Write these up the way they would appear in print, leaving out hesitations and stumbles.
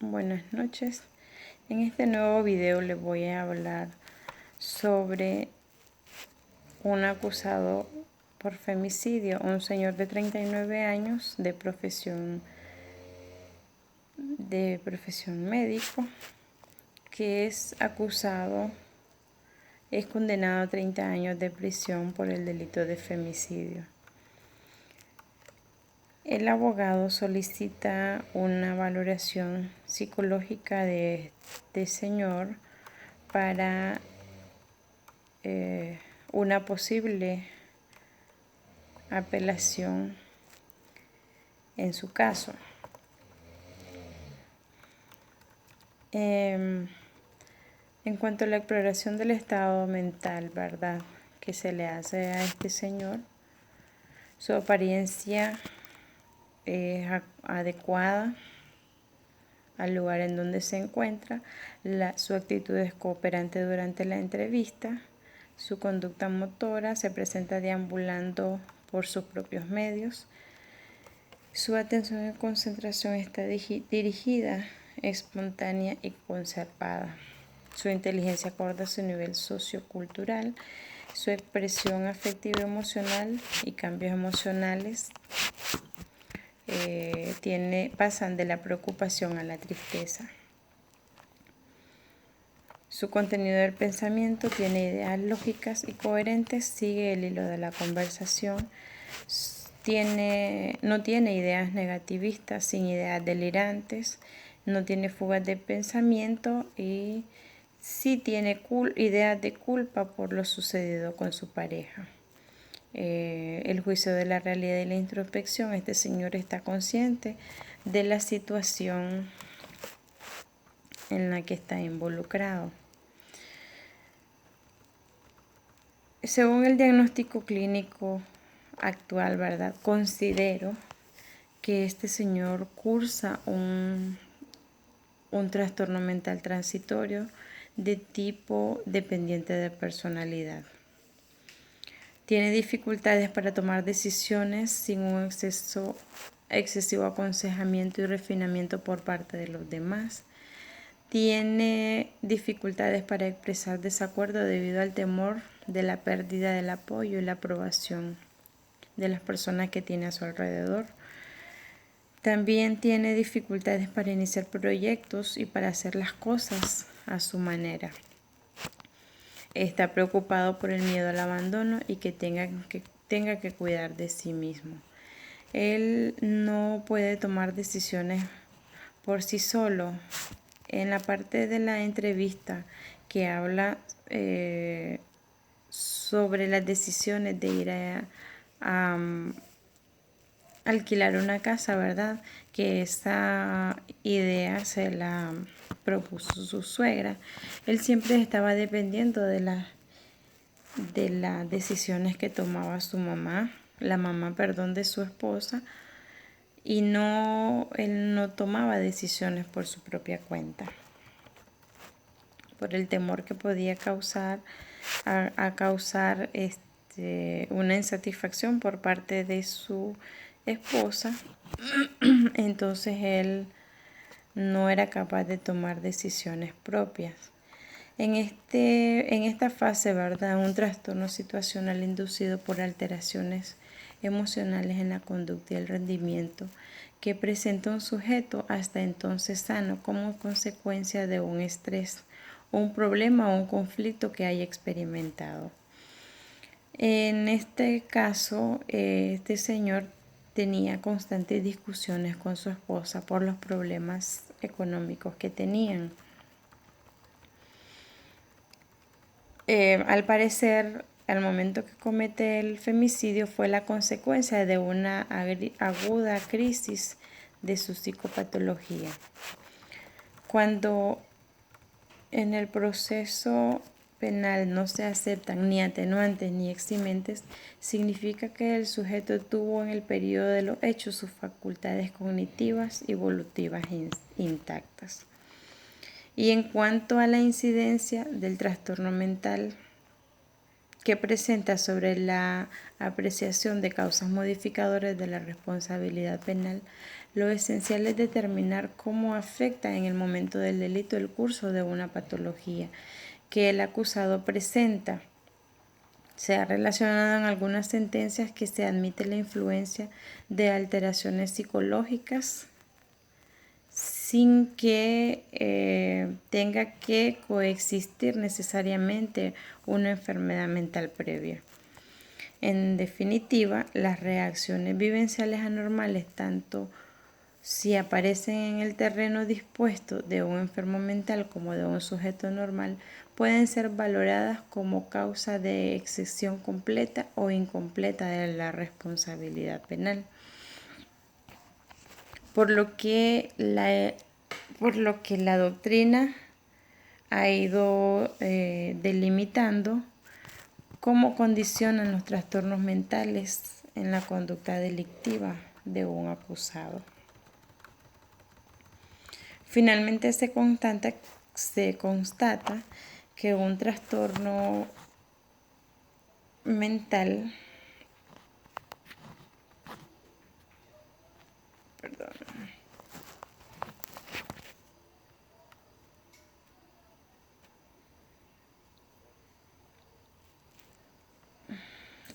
Buenas noches. En este nuevo video les voy a hablar sobre un acusado por femicidio, un señor de 39 años de profesión médico, que es condenado a 30 años de prisión por el delito de femicidio. El abogado solicita una valoración psicológica de este señor para una posible apelación en su caso. En cuanto a la exploración del estado mental, ¿verdad?, que se le hace a este señor, su apariencia es adecuada al lugar en donde se encuentra, su actitud es cooperante durante la entrevista, su conducta motora se presenta deambulando por sus propios medios, su atención y concentración está dirigida, espontánea y conservada. Su inteligencia acorde a su nivel sociocultural, su expresión afectiva emocional y cambios emocionales pasan de la preocupación a la tristeza. Su contenido del pensamiento tiene ideas lógicas y coherentes, sigue el hilo de la conversación, no tiene ideas negativistas, sin ideas delirantes, no tiene fugas de pensamiento y sí tiene ideas de culpa por lo sucedido con su pareja. El juicio de la realidad y la introspección, este señor está consciente de la situación en la que está involucrado. Según el diagnóstico clínico actual, ¿verdad?, considero que este señor cursa un trastorno mental transitorio de tipo dependiente de personalidad. Tiene dificultades para tomar decisiones sin un excesivo aconsejamiento y refinamiento por parte de los demás. Tiene dificultades para expresar desacuerdo debido al temor de la pérdida del apoyo y la aprobación de las personas que tiene a su alrededor. También tiene dificultades para iniciar proyectos y para hacer las cosas a su manera. Está preocupado por el miedo al abandono y que tenga que cuidar de sí mismo. Él no puede tomar decisiones por sí solo. En la parte de la entrevista que habla sobre las decisiones de ir a alquilar una casa, ¿verdad?, que esa idea se la propuso su suegra. Él siempre estaba dependiendo de las decisiones que tomaba la mamá de su esposa, y él no tomaba decisiones por su propia cuenta, por el temor que podía causar una insatisfacción por parte de su esposa. Entonces él no era capaz de tomar decisiones propias. En esta fase, ¿verdad?, un trastorno situacional inducido por alteraciones emocionales en la conducta y el rendimiento que presenta un sujeto hasta entonces sano como consecuencia de un estrés, un problema o un conflicto que haya experimentado. En este caso, este señor tenía constantes discusiones con su esposa por los problemas económicos que tenían. Al parecer, al momento que comete el femicidio fue la consecuencia de una aguda crisis de su psicopatología. Cuando en el proceso penal no se aceptan ni atenuantes ni eximentes, significa que el sujeto tuvo en el periodo de los hechos sus facultades cognitivas y evolutivas intactas. Y en cuanto a la incidencia del trastorno mental que presenta sobre la apreciación de causas modificadoras de la responsabilidad penal, lo esencial es determinar cómo afecta en el momento del delito el curso de una patología que el acusado presenta. Se ha relacionado en algunas sentencias que se admite la influencia de alteraciones psicológicas sin que tenga que coexistir necesariamente una enfermedad mental previa. En definitiva, las reacciones vivenciales anormales, tanto si aparecen en el terreno dispuesto de un enfermo mental como de un sujeto normal, pueden ser valoradas como causa de excepción completa o incompleta de la responsabilidad penal. Por lo que la doctrina ha ido delimitando cómo condicionan los trastornos mentales en la conducta delictiva de un acusado. Finalmente se constata que un trastorno mental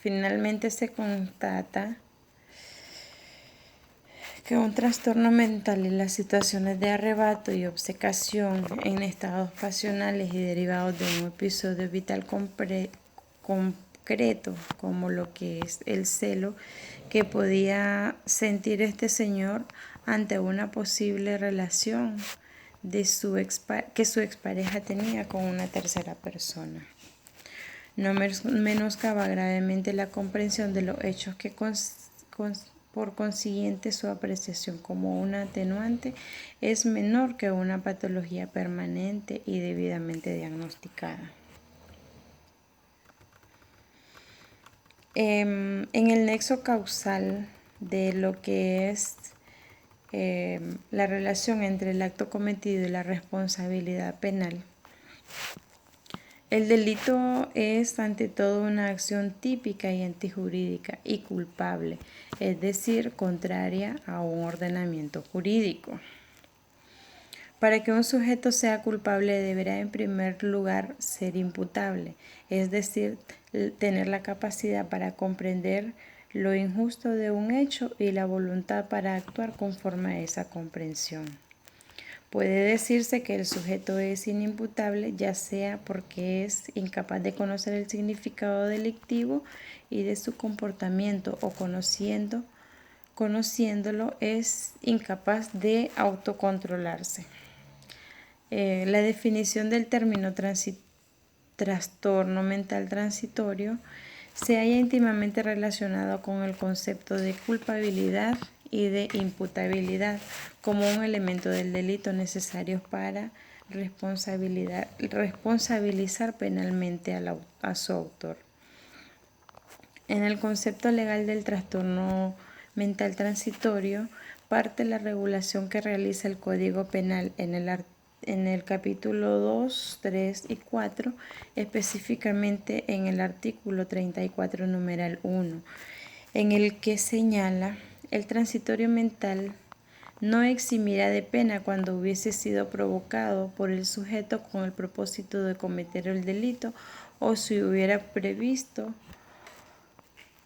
Finalmente se constata que un trastorno mental y las situaciones de arrebato y obcecación en estados pasionales y derivados de un episodio vital concreto, como lo que es el celo que podía sentir este señor ante una posible relación que su expareja tenía con una tercera persona. No menoscaba gravemente la comprensión de los hechos que por consiguiente su apreciación como una atenuante es menor que una patología permanente y debidamente diagnosticada. En el nexo causal de lo que es la relación entre el acto cometido y la responsabilidad penal, el delito es ante todo una acción típica y antijurídica y culpable, es decir, contraria a un ordenamiento jurídico. Para que un sujeto sea culpable deberá en primer lugar ser imputable, es decir, tener la capacidad para comprender lo injusto de un hecho y la voluntad para actuar conforme a esa comprensión. Puede decirse que el sujeto es inimputable, ya sea porque es incapaz de conocer el significado delictivo y de su comportamiento o conociéndolo es incapaz de autocontrolarse. La definición del término trastorno mental transitorio se halla íntimamente relacionado con el concepto de culpabilidad y de imputabilidad como un elemento del delito necesarios para responsabilizar penalmente a su autor. En el concepto legal del trastorno mental transitorio parte la regulación que realiza el Código Penal en el capítulo 2, 3 y 4, específicamente en el artículo 34, numeral 1, en el que señala: el transitorio mental no eximirá de pena cuando hubiese sido provocado por el sujeto con el propósito de cometer el delito o si hubiera previsto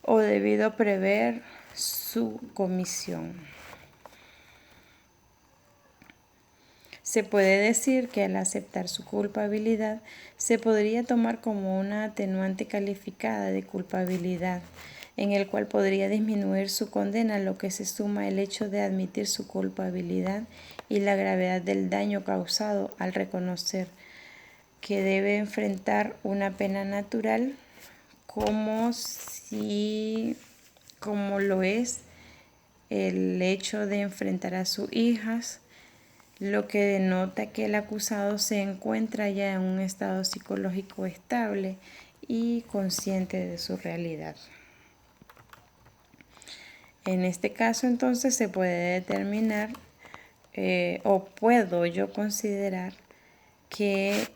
o debido prever su comisión. Se puede decir que al aceptar su culpabilidad se podría tomar como una atenuante calificada de culpabilidad, en el cual podría disminuir su condena, a lo que se suma el hecho de admitir su culpabilidad y la gravedad del daño causado al reconocer que debe enfrentar una pena natural como lo es el hecho de enfrentar a sus hijas, lo que denota que el acusado se encuentra ya en un estado psicológico estable y consciente de su realidad. En este caso, entonces, se puede determinar o puedo yo considerar que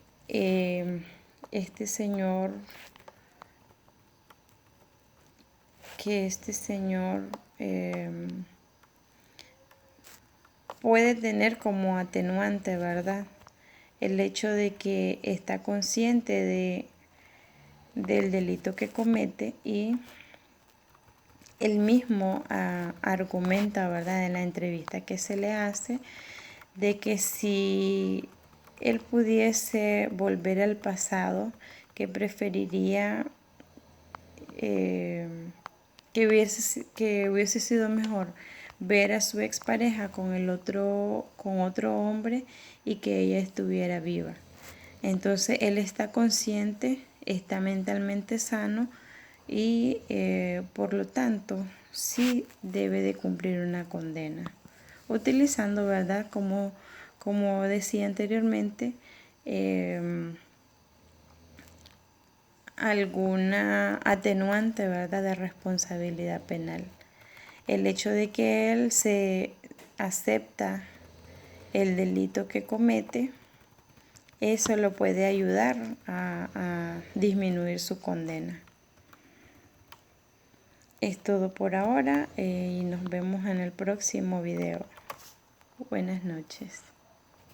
este señor que este señor puede tener como atenuante, ¿verdad? El hecho de que está consciente del delito que comete y él mismo argumenta, ¿verdad?, en la entrevista que se le hace, de que si él pudiese volver al pasado, que preferiría que hubiese sido mejor ver a su expareja con otro hombre y que ella estuviera viva. Entonces él está consciente, está mentalmente sano y por lo tanto sí debe de cumplir una condena. Utilizando, ¿verdad? Como decía anteriormente, alguna atenuante, ¿verdad?, de responsabilidad penal. El hecho de que él se acepta el delito que comete, eso lo puede ayudar a disminuir su condena. Es todo por ahora y nos vemos en el próximo video. Buenas noches.